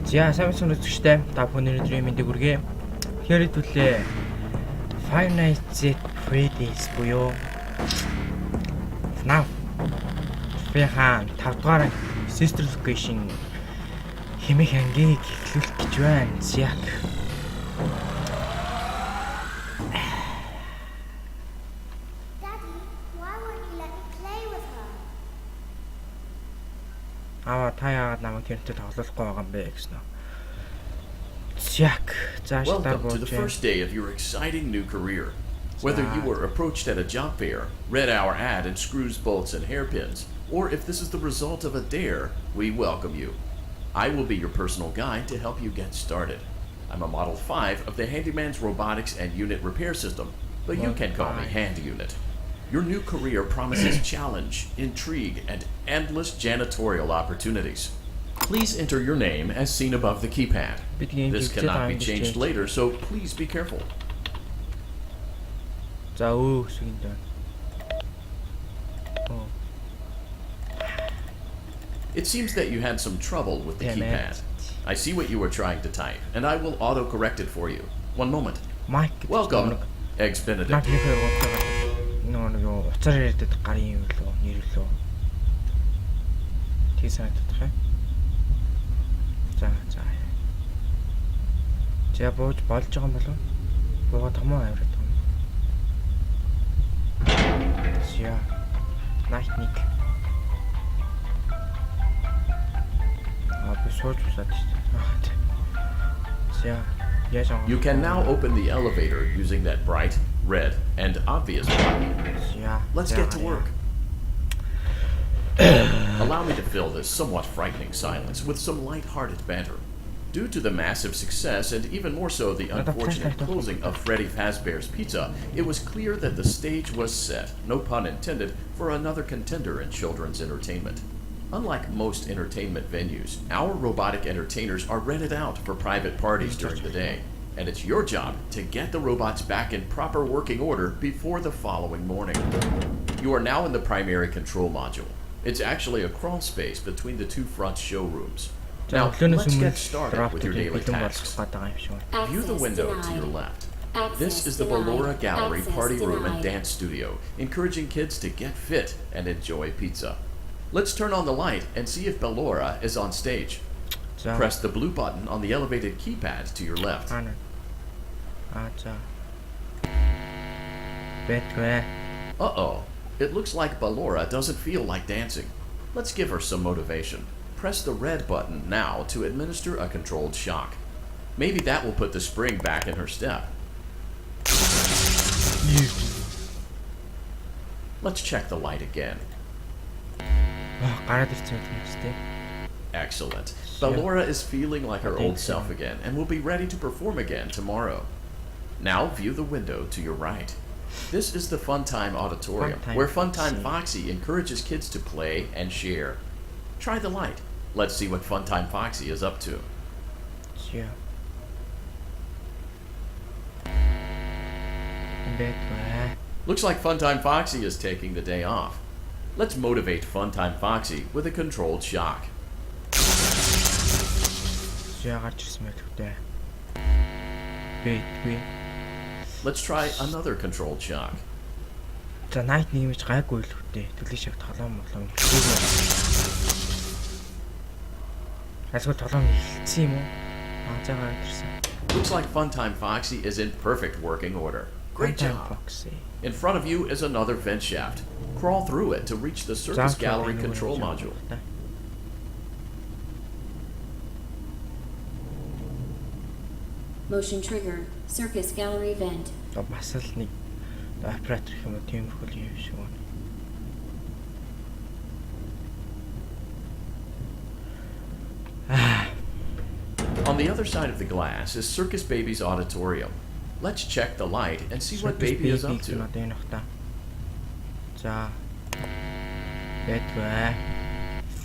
За сайн үзэгчтэй та бүхэн өнөөдрийн мэндийг хүргэе. Тэгэхээр хэдүүлээ Five Nights at Freddy's буюу FNAF Фихан 5 дугаар Sister Location хэмээх ангийг эхлүүлэх гэж байна. Яг та яагаад намайг тэрнтэй тоглохгүй байгаа юм бэ гэсэн. Welcome to the first day of your exciting new career. Whether you were approached at a job fair, read our ad in screws, bolts, and hairpins, or if this is the result of a dare, we welcome you. I will be your personal guide to help you get started. I'm a Model 5 of the Handyman's Robotics and Unit Repair System, but you can call me Hand Unit. Your new career promises challenge, intrigue, and endless janitorial opportunities. Please enter your name as seen above the keypad. This cannot be changed later, so please be careful. It seems that you had some trouble with the keypad. I see what you were trying to type, and I will auto-correct it for you. One moment. Welcome, Eggs Benedict. Уцаар яриад гарын юм лөө нэр лөө. Тий санагдах юм. За. За бууж болж байгаа юм болов? Буугаад хамаа авираад байгаа юм. За. Найтник. Би сууж усаад шүү. You can now open the elevator using that bright, red, and obvious button. Let's get to work. Allow me to fill this somewhat frightening silence with some light-hearted banter. Due to the massive success, and even more so the unfortunate closing of Freddy Fazbear's Pizza, it was clear that the stage was set, no pun intended, for another contender in children's entertainment. Unlike most entertainment venues, our robotic entertainers are rented out for private parties during the day, and it's your job to get the robots back in proper working order before the following morning. You are now in the primary control module. It's actually a crawl space between the two front showrooms. Now, let's get started with your daily tasks. View the window to your left. This is the Ballora Gallery Party Room and Dance Studio, encouraging kids to get fit and enjoy pizza. Let's turn on the light and see if Ballora is on stage. Press the blue button on the elevated keypad to your left. Uh-oh. It looks like Ballora doesn't feel like dancing. Let's give her some motivation. Press the red button now to administer a controlled shock. Maybe that will put the spring back in her step. Let's check the light again. Excellent. Ballora is feeling like her old self again and will be ready to perform again tomorrow. Now view the window to your right. This is the Funtime Auditorium, where Funtime Foxy encourages kids to play and share. Try the light. Let's see what Funtime Foxy is up to. Looks like Funtime Foxy is taking the day off. Let's motivate Funtime Foxy with a controlled shock. Let's try another controlled shock. Looks like Funtime Foxy is in perfect working order. Great job. In front of you is another vent shaft. Crawl through it to reach the Circus Gallery control module. Motion trigger, Circus Gallery vent. On the other side of the glass is Circus Baby's auditorium. Let's check the light and see what Baby is up to.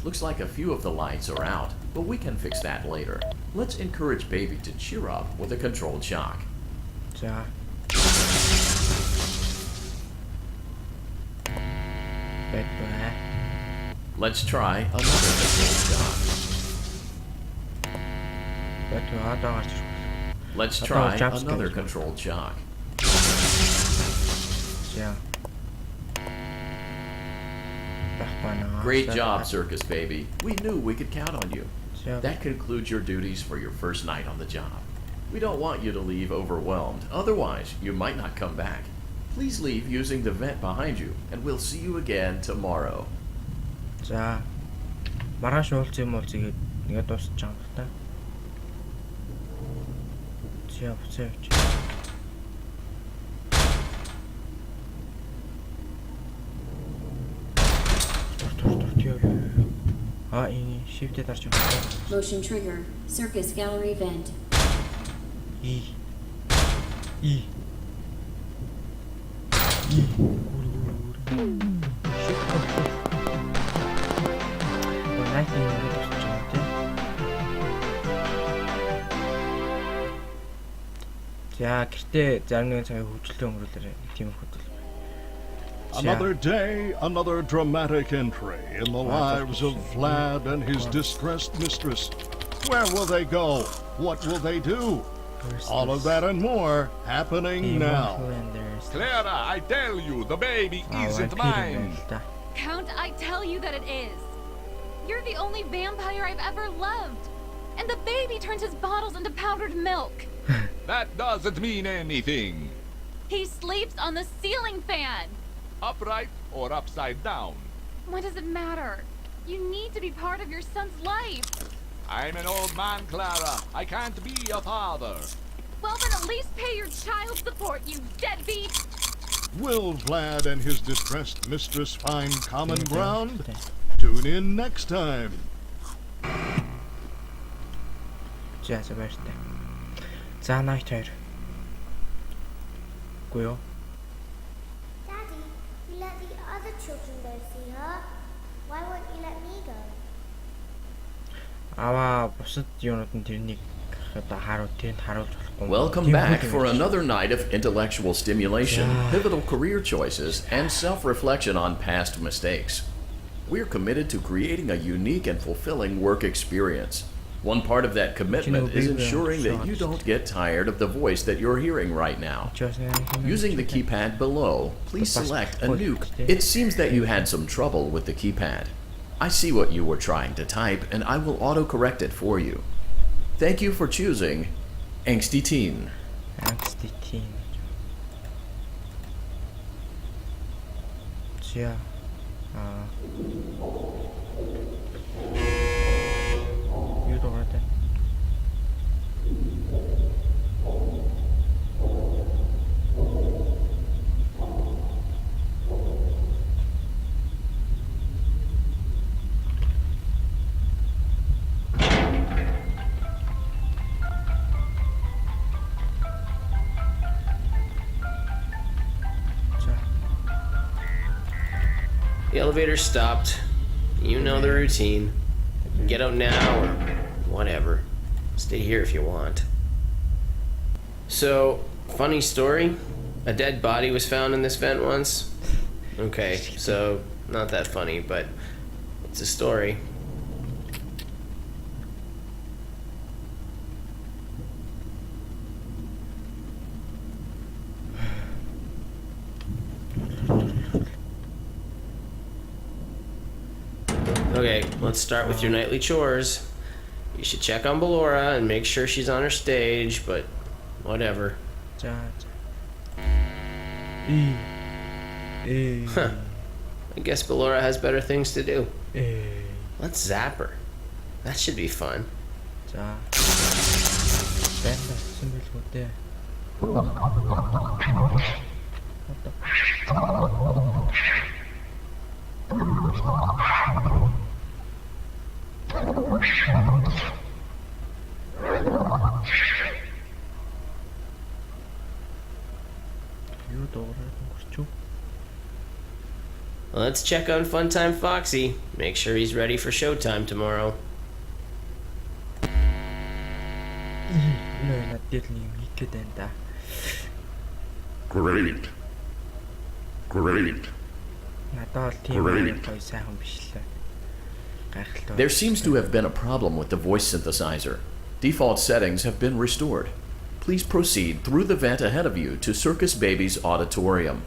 Looks like a few of the lights are out, but we can fix that later. Let's encourage Baby to cheer up with a controlled shock. Let's try another controlled shock. Одоо гарч ирэх. Let's I try thought jump another scares. controlled shock. За. Great job, Circus Baby. We knew we could count on you. За. That concludes your duties for your first night on the job. We don't want you to leave overwhelmed. Otherwise, you might not come back. Please leave using the vent behind you, and we'll see you again tomorrow. За. Маргааш уулзсан юм уу тэгээд нэгэ дуусч байгаа юм та. За буцаач. Энэ shift-д дарж байгаа. Motion trigger. Circus gallery vent. И. За гэртээ зарим нэгэн цагийг хөвчлөө өнгөрүүлээрэй. Тийм их хөдөл. Another day, another dramatic entry in the lives of Vlad and his distressed mistress. Where will they go? What will they do? All of that and more happening now. Clara, I tell you, the baby isn't mine. Count, I tell you that it is. You're the only vampire I've ever loved. And the baby turns his bottles into powdered milk. That doesn't mean anything. He sleeps on the ceiling fan. Upright or upside down. What does it matter? You need to be part of your son's life. I'm an old man, Clara. I can't be a father. Well, then at least pay your child support, you deadbeat. Will Vlad and his distressed mistress find common ground? Tune in next time. За баяртай. За night 2. Үгүй юу? Daddy, you let the other children go see her. Why won't you let me go? Бусад юунууд нь тэрнийг одоо тэнд харуулж болохгүй. Welcome back for another night of intellectual stimulation, pivotal career choices, and self-reflection on past mistakes. We're committed to creating a unique and fulfilling work experience. One part of that commitment is ensuring that you don't get tired of the voice that you're hearing right now. Using the keypad below, please select a nuke. It seems that you had some trouble with the keypad. I see what you were trying to type, and I will auto-correct it for you. Thank you for choosing Angsty Teen. Angsty Teen. За. Юу дуртай? The elevator stopped. You know the routine. Get out now or whatever. Stay here if you want. So, funny story. A dead body was found in this vent once. Okay, so not that funny, but it's a story. Okay, let's start with your nightly chores. You should check on Ballora and make sure she's on her stage, but whatever. За. Huh. I guess Ballora has better things to do. Let's zap her. That should be fun. За. Байсан билгүүтэй. Let's check on Funtime Foxy. Make sure he's ready for showtime tomorrow. Great. Great. There seems to have been a problem with the voice synthesizer. Default settings have been restored. Please proceed through the vent ahead of you to Circus Baby's auditorium.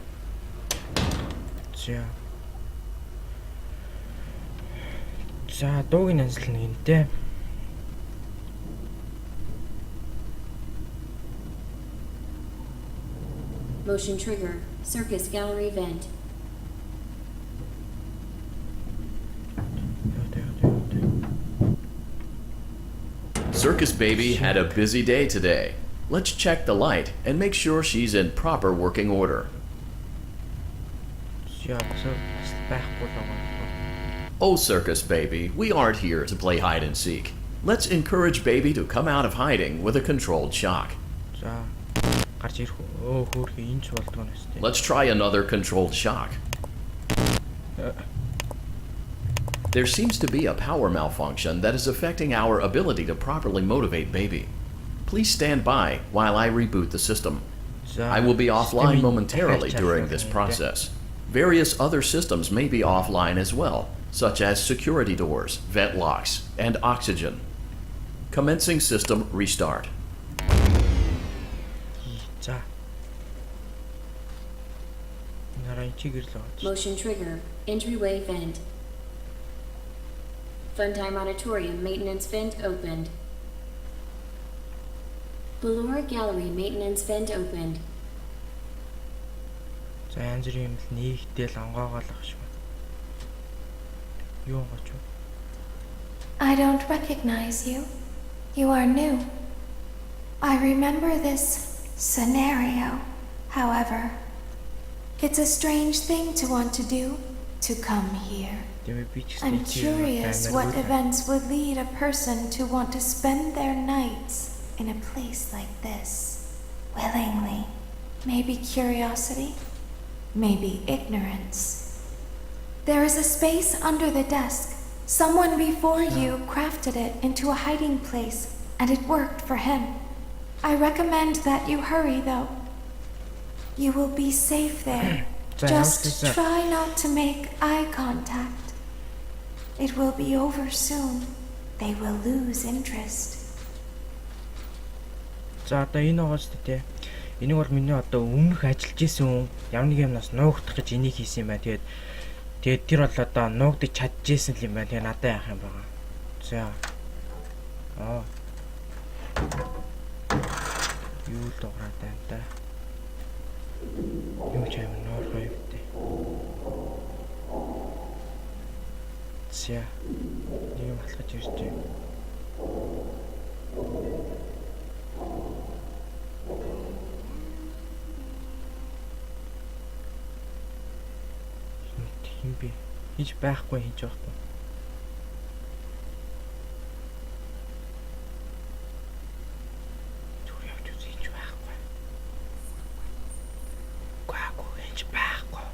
За дуугийн анслал нэгэнтэй. Motion trigger. Circus gallery vent. Circus Baby had a busy day today. Let's check the light and make sure she's in proper working order. Oh, Circus Baby, we aren't here to play hide and seek. Let's encourage Baby to come out of hiding with a controlled shock. Let's try another controlled shock. There seems to be a power malfunction that is affecting our ability to properly motivate Baby. Please stand by while I reboot the system. I will be offline momentarily during this process. Various other systems may be offline as well, such as security doors, vent locks, and oxygen. Commencing system restart. Motion trigger. Entryway vent. Funtime Auditorium maintenance vent opened. Ballora Gallery maintenance vent opened. За янз бүрийн юм л нэгтэл онгоогоолох шүү. Юу онгооч вэ? I don't recognize you. You are new. I remember this scenario, however. It's a strange thing to want to do, to come here. I'm curious what events would lead a person to want to spend their nights in a place like this, willingly. Maybe curiosity, maybe ignorance. There is a space under the desk. Someone before you crafted it into a hiding place, and it worked for him. I recommend that you hurry, though. You will be safe there. Just try not to make eye contact. It will be over soon. They will lose interest. За одоо энэ оогоос тээ. Энийг бол миний одоо өмнөх ажиллаж исэн хүн ямар нэг юмнаас нуугдах гэж энийг хийсэн юм байна. Тэгээд тэр бол одоо нуугдаж чадчихсэн юм байна. Тэгээд надад яах юм байгаа. За. Юу л дуурайд байна та. Юу ч юм нуур хоёртэй. За. Нэг юм алхаж ирж байна. Хин би хийж байхгүй хийж байхгүй. Зүгээр явж үз хийж байхгүй. Гаагүй хийж байхгүй.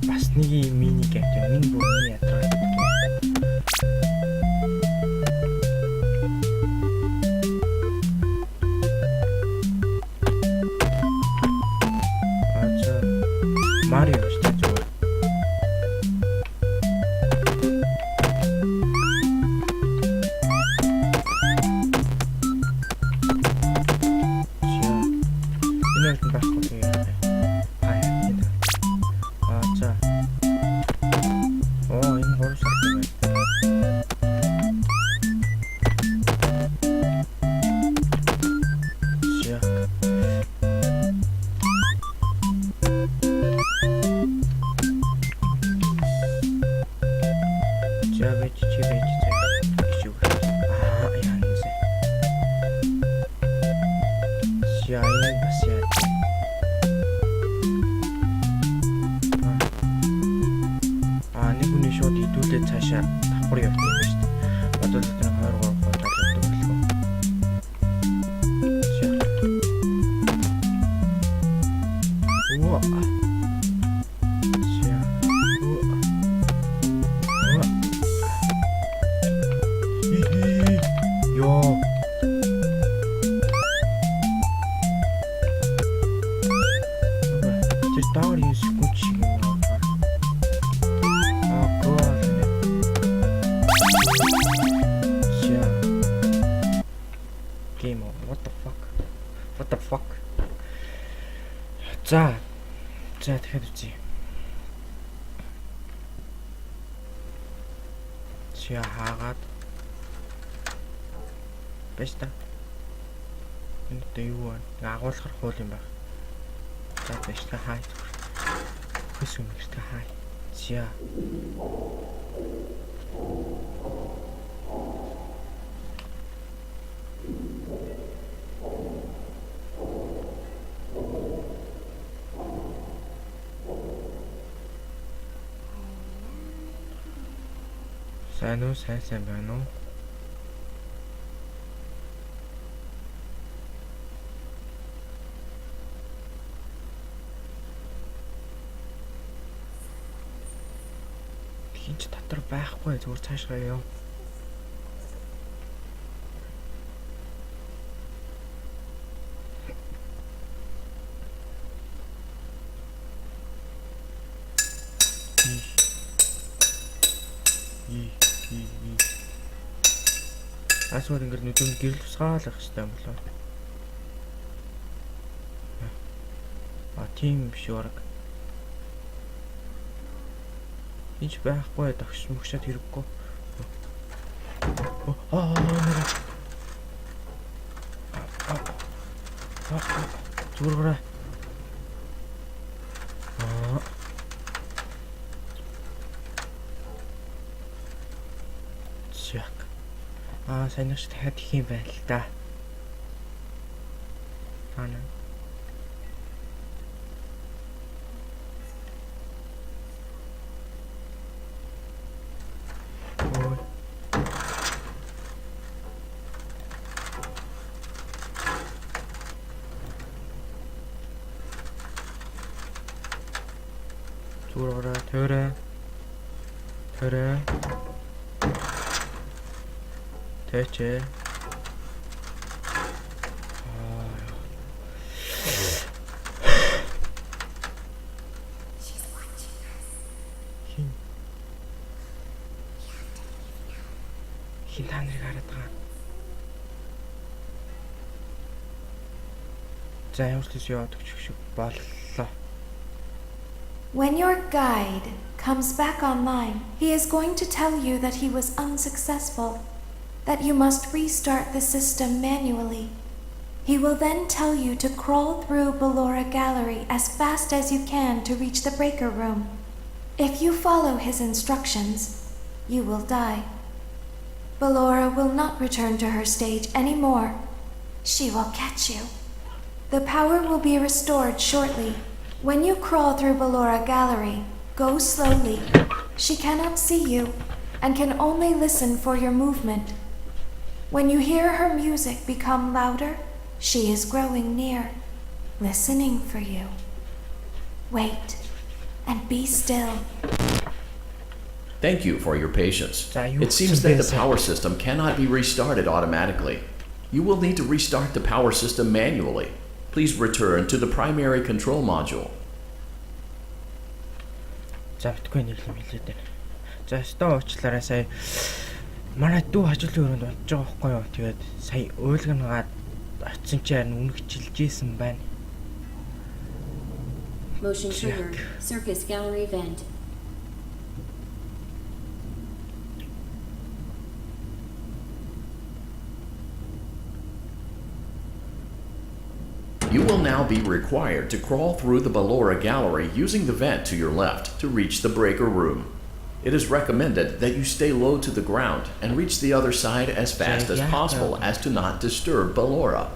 Бас нэг мини гейм миний бүрний ядраа. Марио шүү дээ. Тэр доор юм секунд шиг юм байна. Гоо. Game on. What the fuck? What the fuck? За дахиад үзье. Чи хаагаад байж та. Энд дэ юу вэ? Агуулгах хуул юм байна. За байж та хай. Хүс юм гэж та хай. За. сайн байна уу? Хинч дотор байхгүй зүгээр цаашгаа яв. Асуур ингээд нүдэнд гэрэл тусгаалах хэрэгтэй юм болоо. Тийм биш ураг. Энд байхгүй дагш мөгшөд хэрэггүй. Зүргэрэ. Санаач дахиад их юм байна л да. Ана. Зүргэрэ төрөө. Тэчээ. Хин та нарыг хараад байгаа. За ямар ч юм яваад өгчих шиг боллоо. When your guide comes back online, he is going to tell you that he was unsuccessful, that you must restart the system manually. He will then tell you to crawl through Ballora Gallery as fast as you can to reach the breaker room. If you follow his instructions, you will die. Ballora will not return to her stage anymore. She will catch you. The power will be restored shortly. When you crawl through Ballora Gallery, go slowly. She cannot see you and can only listen for your movement. When you hear her music become louder, she is growing near, listening for you. Wait and be still. Thank you for your patience. It seems that the power system cannot be restarted automatically. You will need to restart the power system manually. Please return to the primary control module. За битгүй нэг юм хэлээд байна. За стоо уучлаарай сая манай дүү хажуудлын өрөөнд болж байгаа байхгүй юу. Тэгээд сая уйлгангаад очсон чинь үнэгчилжсэн байна. Motion trigger. Circus gallery vent. You will now be required to crawl through the Ballora Gallery using the vent to your left to reach the breaker room. It is recommended that you stay low to the ground and reach the other side as fast as possible as to not disturb Ballora.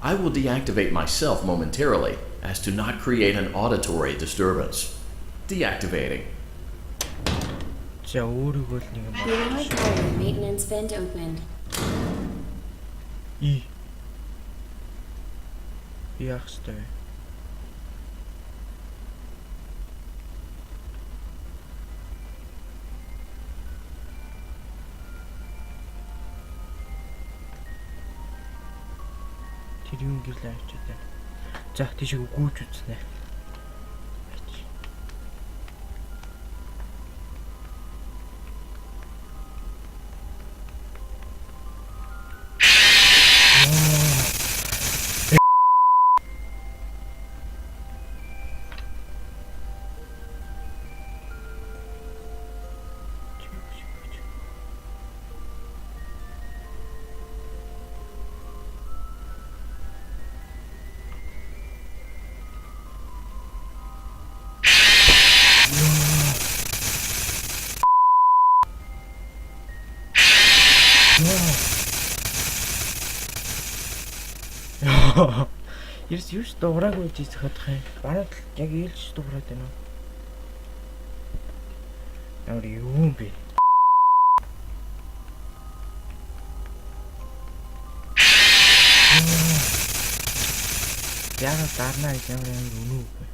I will deactivate myself momentarily as to not create an auditory disturbance. Deactivating. Ballora Gallery maintenance vent opened. Яах ёстой вэ? Тэр юм гэрлээ авчиад байна. За тийшээ гүйж үзнэ. Ерс дуураагүй гэж зөхөх юм. Баруун талд яг ээлж дуурайд байна уу? Ямар юу юм бэ? Яна дарна гэж ямар үнүү бэ?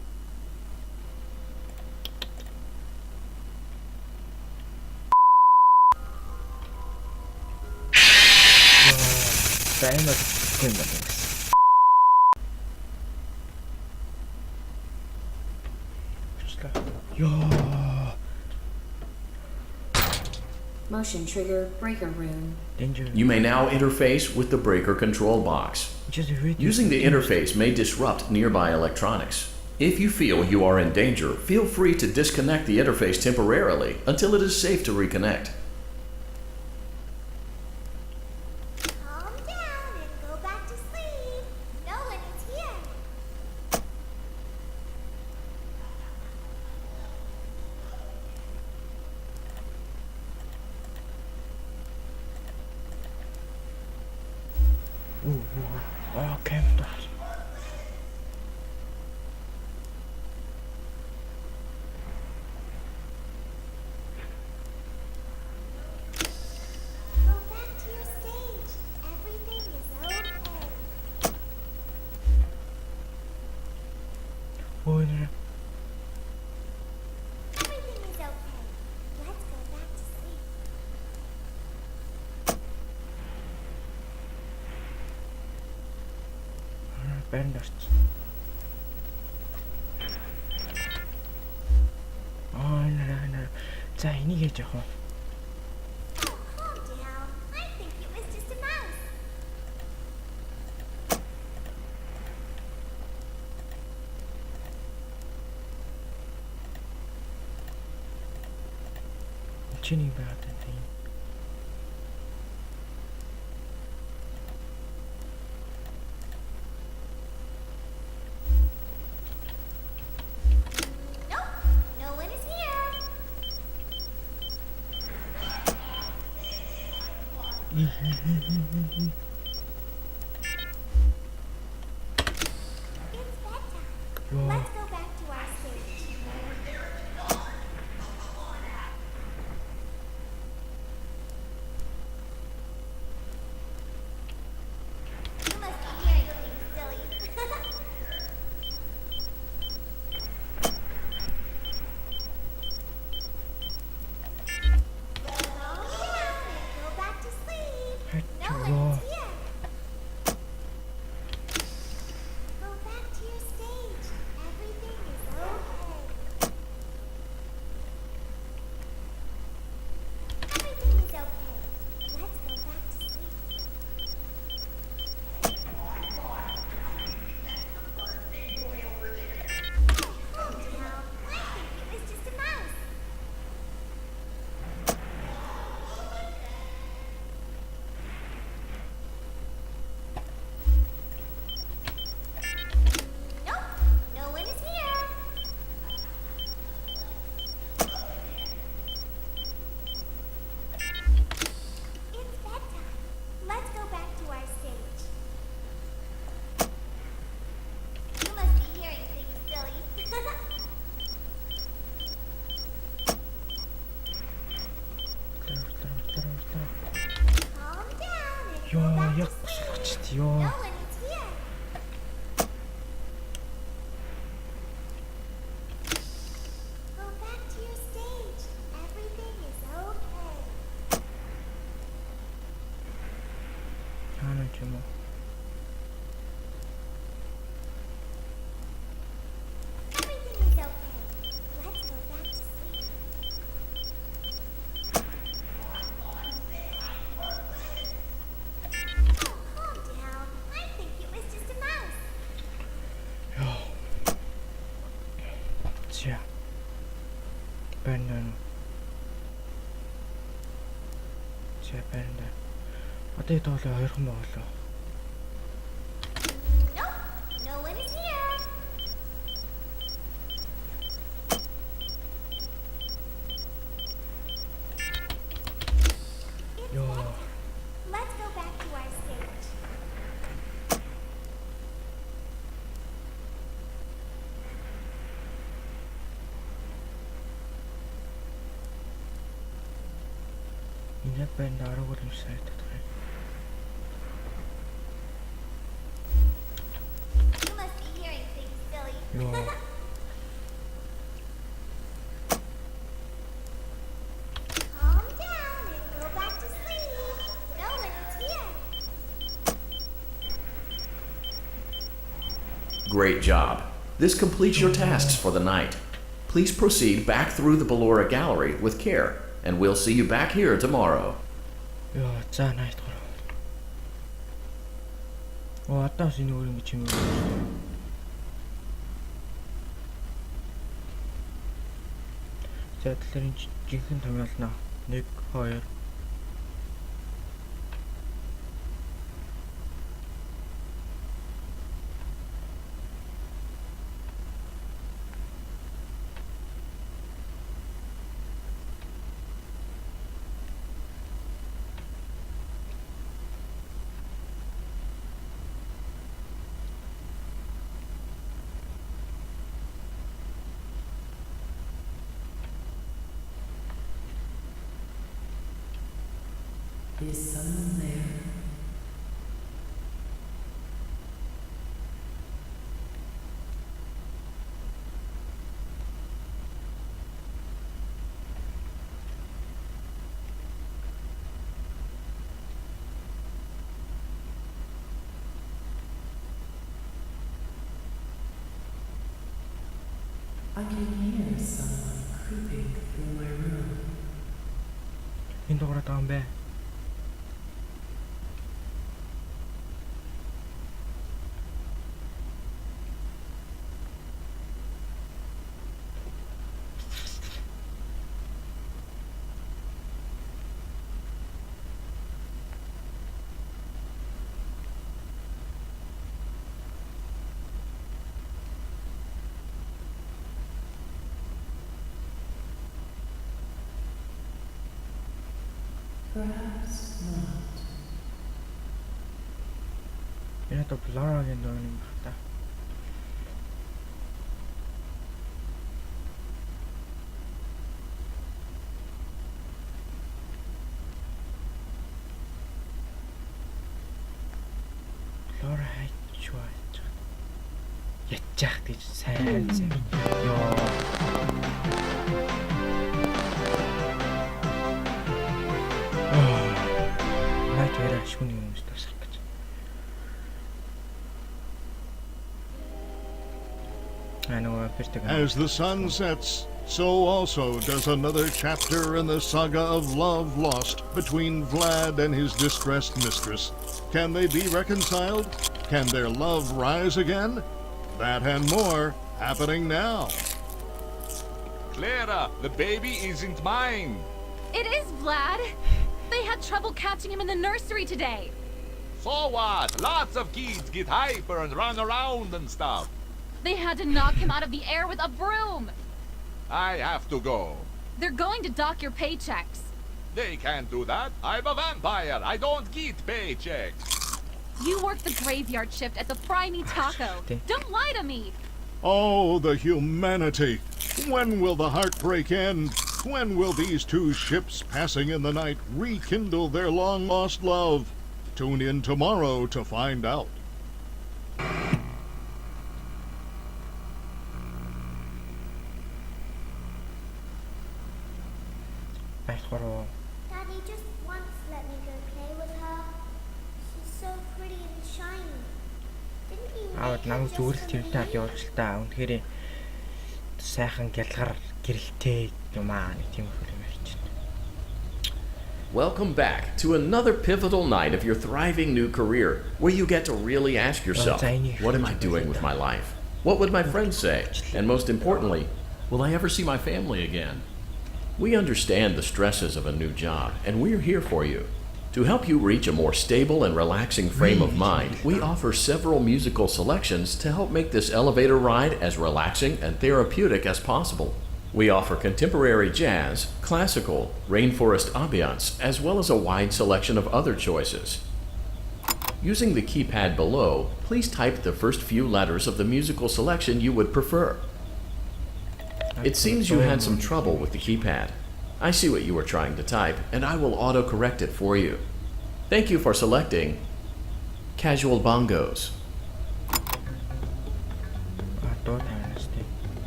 Таймер гэн байна. Ёо. Motion trigger breaker room. Danger. You may now interface with the breaker control box. Using the interface may disrupt nearby electronics. If you feel you are in danger, feel free to disconnect the interface temporarily until it is safe to reconnect. Calm down and go back to sleep. No one is here. Okay. Go back to your stage. Everything is okay. Oh, Everything is okay. Let's go back to sleep. Band. За энийг хийж явах уу? Oh, calm down. I think it was just a mouse. Чиний байгаад байна тийм. Nope. No one is here. It's bedtime. Let's go back to our stage. You must be hearing things, silly. Calm down and go back to sleep. No one is here. Go back to your stage. Everything is okay. Everything is okay. Let's go back to sleep. Calm down. I think it was just a mouse. Nope. No one is here. It's bedtime. Let's go back to our stage. You must be hearing things, silly. Calm down and go Ёо, back яг to босгоч sleep. ёо. No one is here. Go back to your stage. Everything is okay. Хаана ч юм уу? Everything is okay. Let's go back to sleep. Oh, calm down. I think it was just a mouse. За. Байна. За байна. Одоо тоолоо 2 хүн болоо. Nope. No one is here. It's Yo. bedtime. Let's go back to our stage. Яг байна аргагүй юм сайн татах. You must be hearing things, silly. Ёо. Calm down and go back to sleep. No one is here. Great job. This completes your tasks for the night. Please proceed back through the Ballora Gallery with care, and we'll see you back here tomorrow. Ёо, за найт гоо. Одоо шинэ өөр юм чи юм. За тэгэхээр жинхэнэ томьёолноо 1 2 Is someone there? I can hear someone creeping through my room. энэ дугаараа таам бэ. Perhaps not. Энэ то Ballora-гийн дуу юм байна та. Ballora хайч байж. Ятчих гэж сайн зэ. Ёо. As the sun sets, so also does another chapter in the saga of love lost between Vlad and his distressed mistress. Can they be reconciled? Can their love rise again? That and more happening now. Clara, the baby isn't mine. It is Vlad. They had trouble catching him in the nursery today. So what? Lots of kids get hyper and run around and stuff. They had to knock him out of the air with a broom. I have to go. They're going to dock your paychecks. They can't do that. I'm a vampire. I don't get paychecks. You work the graveyard shift at the Fry Me Taco. Don't lie to me. Oh, the humanity! When will the heartbreak end? When will these two ships passing in the night rekindle their long-lost love? Tune in tomorrow to find out. Daddy just once let me go play with her. She's so pretty and shiny. Didn't you Аваад make her намайг just зүгээр л for тэр таад me? явуулж л та. Үнэхээр сайхан гялгар гэрэлтэй юм аа нэг тийм их юм ярьж байна. Welcome back to another pivotal night of your thriving new career, where you get to really ask yourself, what am I doing with my life? What would my friends say? And most importantly, will I ever see my family again? We understand the stresses of a new job, and we're here for you. To help you reach a more stable and relaxing frame of mind, we offer several musical selections to help make this elevator ride as relaxing and therapeutic as possible. We offer contemporary jazz, classical, rainforest ambiance, as well as a wide selection of other choices. Using the keypad below, please type the first few letters of the musical selection you would prefer. It seems you had some trouble with the keypad. I see what you were trying to type, and I will auto-correct it for you. Thank you for selecting Casual Bongos.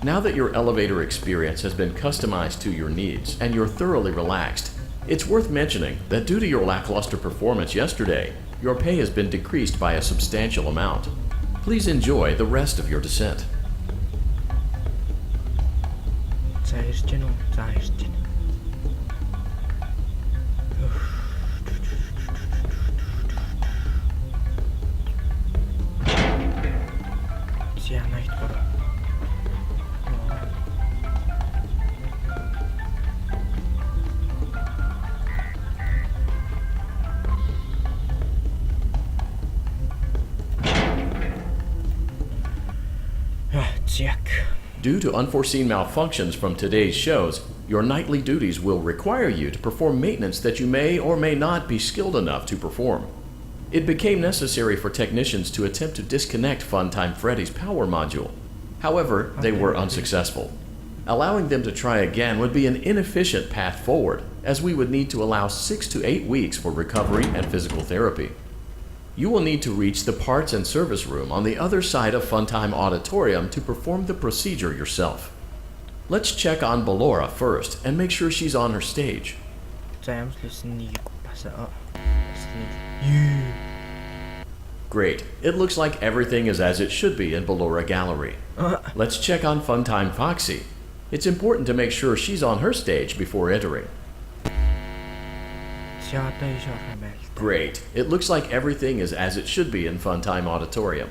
Now that your elevator experience has been customized to your needs and you're thoroughly relaxed, it's worth mentioning that due to your lackluster performance yesterday, your pay has been decreased by a substantial amount. Please enjoy the rest of your descent. Due to unforeseen malfunctions from today's shows, your nightly duties will require you to perform maintenance that you may or may not be skilled enough to perform. It became necessary for technicians to attempt to disconnect Funtime Freddy's power module. However, they were unsuccessful. Allowing them to try again would be an inefficient path forward, as we would need to allow 6 to 8 weeks for recovery and physical therapy. You will need to reach the parts and service room on the other side of Funtime Auditorium to perform the procedure yourself. Let's check on Ballora first and make sure she's on her stage. Great. It looks like everything is as it should be in Ballora Gallery. Let's check on Funtime Foxy. It's important to make sure she's on her stage before entering. Great. It looks like everything is as it should be in Funtime Auditorium.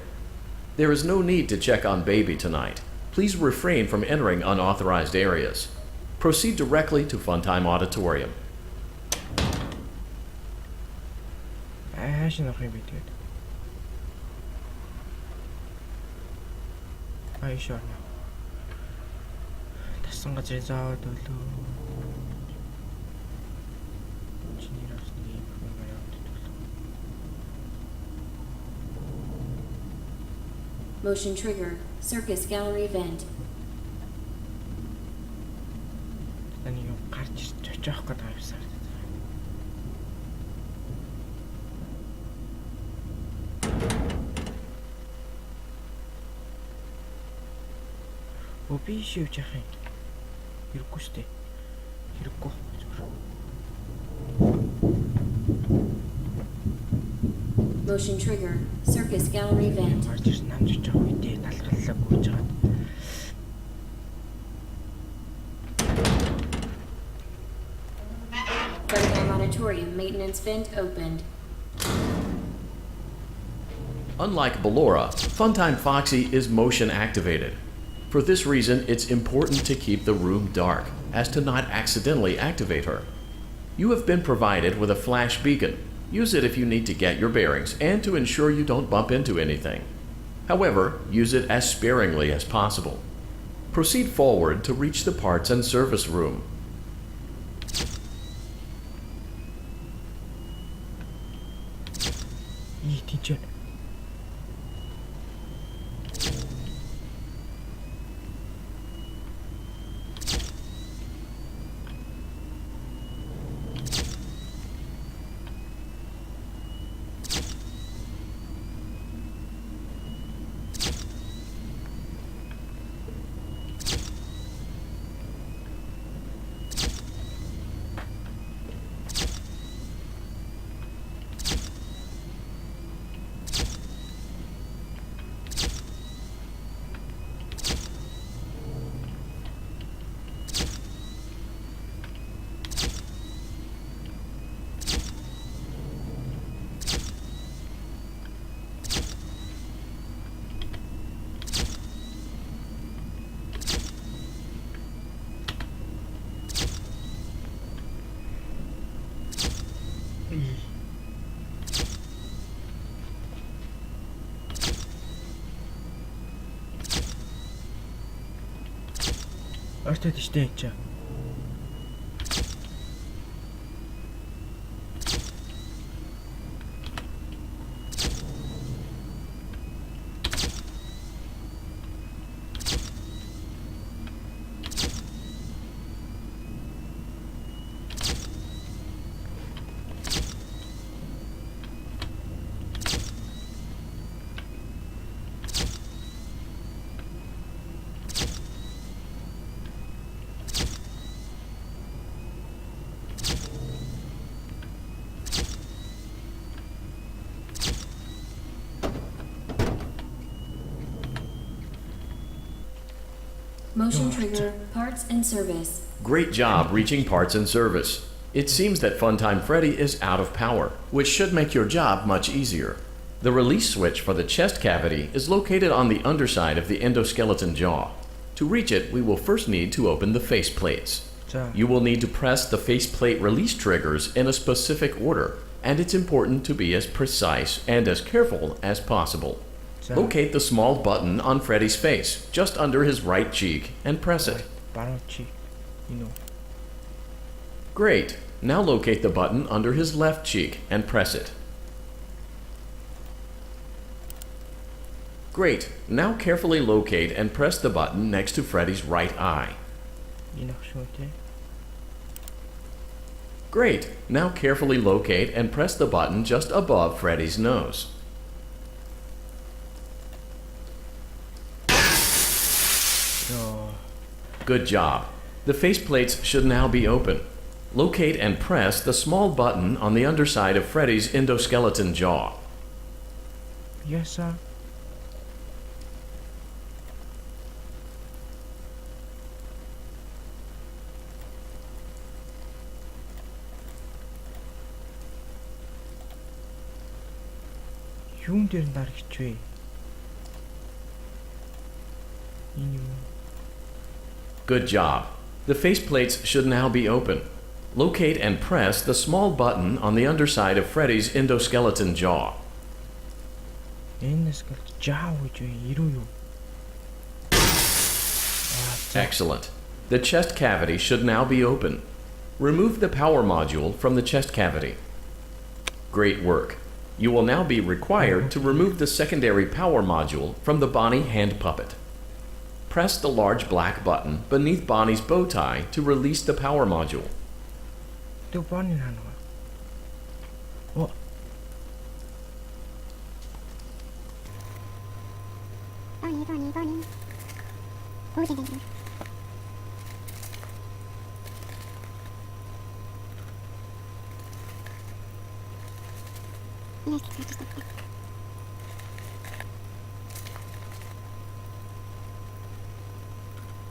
There is no need to check on Baby tonight. Please refrain from entering unauthorized areas. Proceed directly to Funtime Auditorium. Motion trigger. Circus gallery vent. Motion trigger. Circus gallery vent. Funtime Auditorium maintenance vent opened. Unlike Ballora, Funtime Foxy is motion activated. For this reason, it's important to keep the room dark, as to not accidentally activate her. You have been provided with a flash beacon. Use it if you need to get your bearings and to ensure you don't bump into anything. However, use it as sparingly as possible. Proceed forward to reach the parts and service room. Ойртоод штэ энэ чинь. Motion trigger, parts and service. Great job reaching parts and service. It seems that Funtime Freddy is out of power, which should make your job much easier. The release switch for the chest cavity is located on the underside of the endoskeleton jaw. To reach it, we will first need to open the face plates. You will need to press the faceplate release triggers in a specific order, and it's important to be as precise and as careful as possible. Locate the small button on Freddy's face, just under his right cheek, and press it. Great. Now locate the button under his left cheek and press it. Great. Now carefully locate and press the button next to Freddy's right eye. Great. Now carefully locate and press the button just above Freddy's nose. Good job. The faceplates should now be open. Locate and press the small button on the underside of Freddy's endoskeleton jaw. Yes, sir. Юун дээр нар хичвэ. Good job. The faceplates should now be open. Locate and press the small button on the underside of Freddy's endoskeleton jaw. Excellent. The chest cavity should now be open. Remove the power module from the chest cavity. Great work. You will now be required to remove the secondary power module from the Bonnie hand puppet. Press the large black button beneath Bonnie's bow tie to release the power module.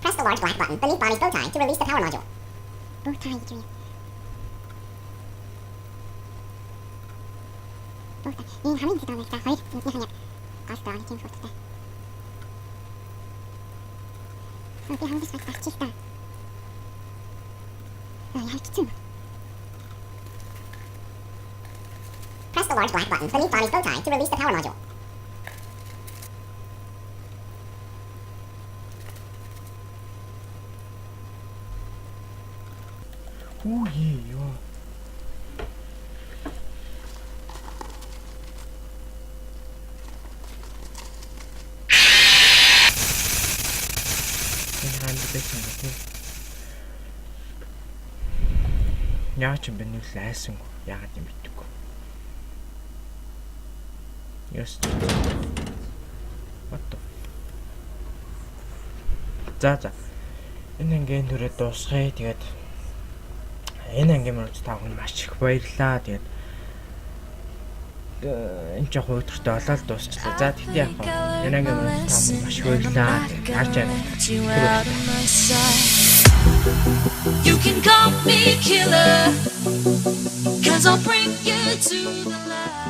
Press the large black button beneath Bonnie's bow tie to release the power module. Bow tie tree. Bow tie. 이 화면이 있었던 거니까 거의 이상이야. 가스도 안 팀 포스트. 어디 한 개씩 다 치스다. 야, 기침. Press the large black button beneath Bonnie's bow tie to release the power module. Яагаад ч юм бэ нэг лайсан яагаад юм битггүй. Yes. What the. За. Энэ ангийн түрээ дуусгая. Тэгээд энэ ангийн мөрөд та бүхэн маш их баярлалаа. Тэгээд энэ ч яг өдөртөө олоод дуусчлаа. За тэгтээ яг энэ ангийн мөрөд та бүхэн маш их баярлалаа. Харж байна. You can call me killer, 'cause I'll bring you to the light.